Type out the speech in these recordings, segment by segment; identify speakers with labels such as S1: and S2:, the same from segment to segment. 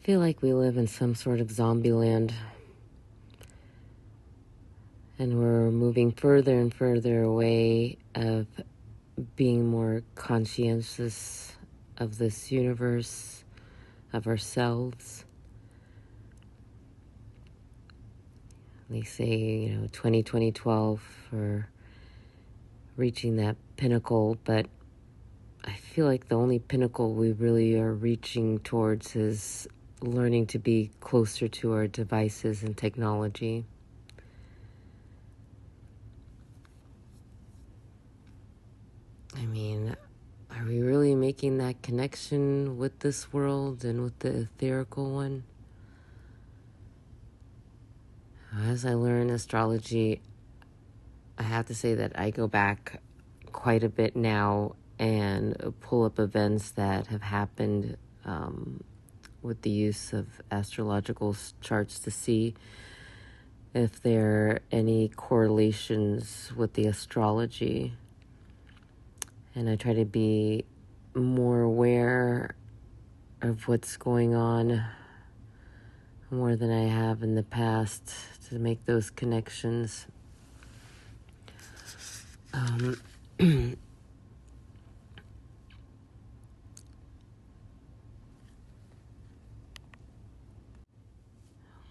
S1: feel like we live in some sort of zombie land. And we're moving further and further away of being more conscientious of this universe, of ourselves. They say, 2012 for reaching that pinnacle, but I feel like the only pinnacle we really are reaching towards is learning to be closer to our devices and technology. I mean, are we really making that connection with this world and with the etherical one? As I learn astrology, I have to say that I go back quite a bit now and pull up events that have happened with the use of astrological charts to see if there are any correlations with the astrology. And I try to be more aware of what's going on more than I have in the past to make those connections.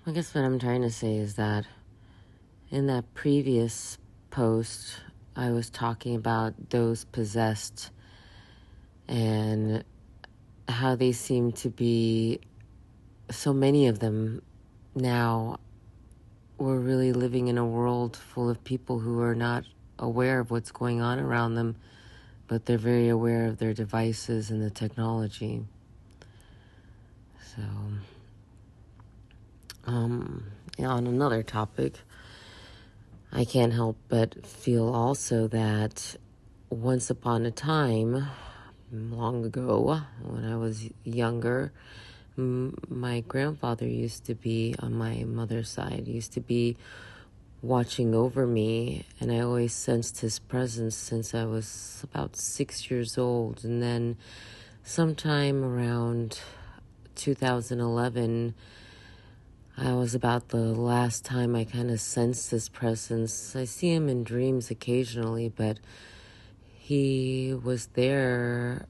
S1: I guess what I'm trying to say is that in that previous post, I was talking about those possessed and how they seem to be, so many of them now, we're really living in a world full of people who are not aware of what's going on around them, but they're very aware of their devices and the technology. So, on another topic, I can't help but feel also that once upon a time, long ago, when I was younger, my grandfather used to be, on my mother's side, used to be watching over me, and I always sensed his presence since I was about 6 years old. And then sometime around 2011, I was about the last time I kind of sensed his presence. I see him in dreams occasionally, but he was there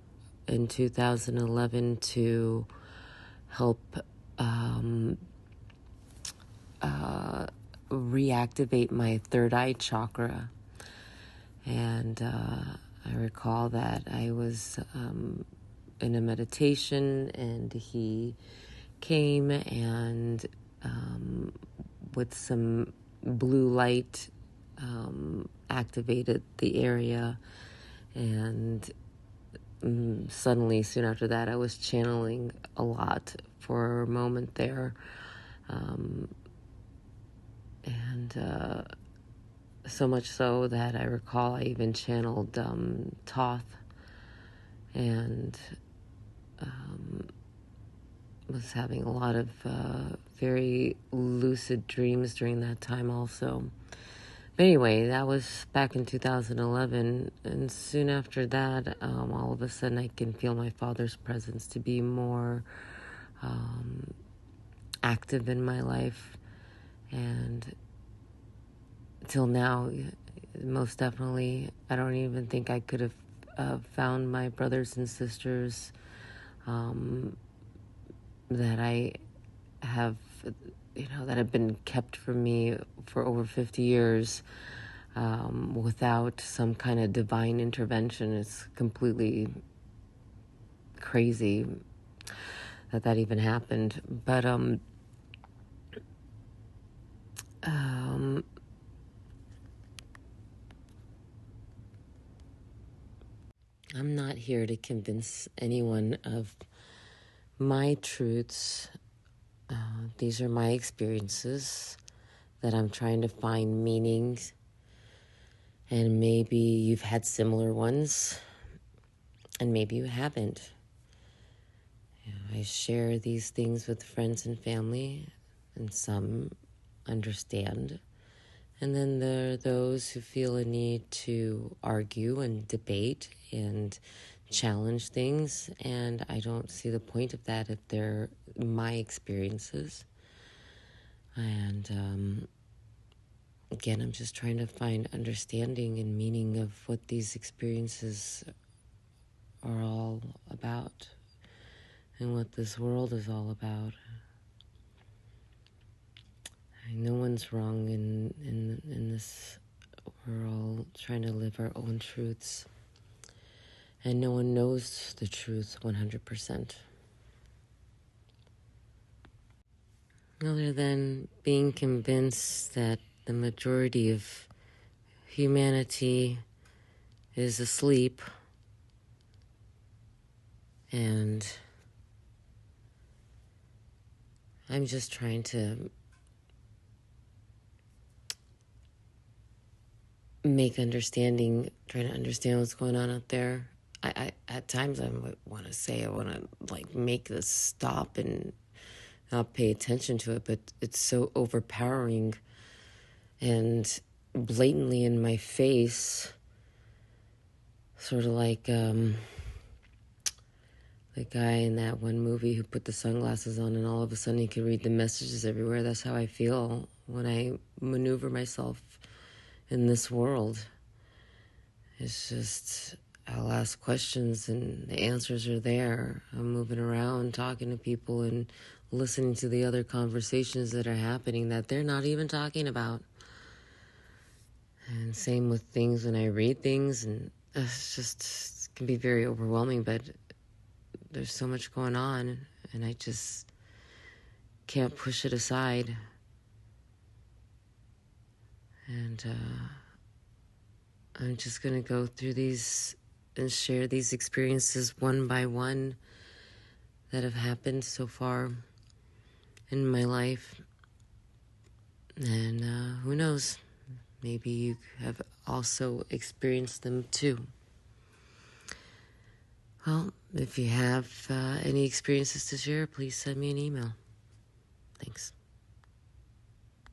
S1: in 2011 to help reactivate my third eye chakra. And I recall that I was in a meditation, and he came and with some blue light activated the area, and suddenly soon after that I was channeling a lot for a moment there, and so much so that I recall I even channeled Thoth, and was having a lot of very lucid dreams during that time also. But anyway, that was back in 2011, and soon after that, all of a sudden I can feel my father's presence to be more active in my life, and till now, most definitely, I don't even think I could have found my brothers and sisters that I have, that have been kept from me for over 50 years without some kind of divine intervention. It's completely crazy that even happened. But I'm not here to convince anyone of my truths. These are my experiences that I'm trying to find meanings, and maybe you've had similar ones, and maybe you haven't. I share these things with friends and family, and some understand. And then there are those who feel a need to argue and debate and challenge things, and I don't see the point of that if they're my experiences. And again, I'm just trying to find understanding and meaning of what these experiences are all about and what this world is all about. No one's wrong in this. We're all trying to live our own truths. And no one knows the truth 100%. Other than being convinced that the majority of humanity is asleep and I'm just trying to trying to understand what's going on out there. I at times I want to make this stop and not pay attention to it, but it's so overpowering and blatantly in my face, sort of like the guy in that one movie who put the sunglasses on and all of a sudden he could read the messages everywhere. That's how I feel when I maneuver myself in this world. It's just, I'll ask questions and the answers are there. I'm moving around, talking to people and listening to the other conversations that are happening that they're not even talking about. And same with things when I read things, and it can be very overwhelming, but there's so much going on and I just can't push it aside. And I'm just going to go through these and share these experiences one by one that have happened so far in my life. And who knows, maybe you have also experienced them too. Well, if you have any experiences to share, please send me an email. Thanks.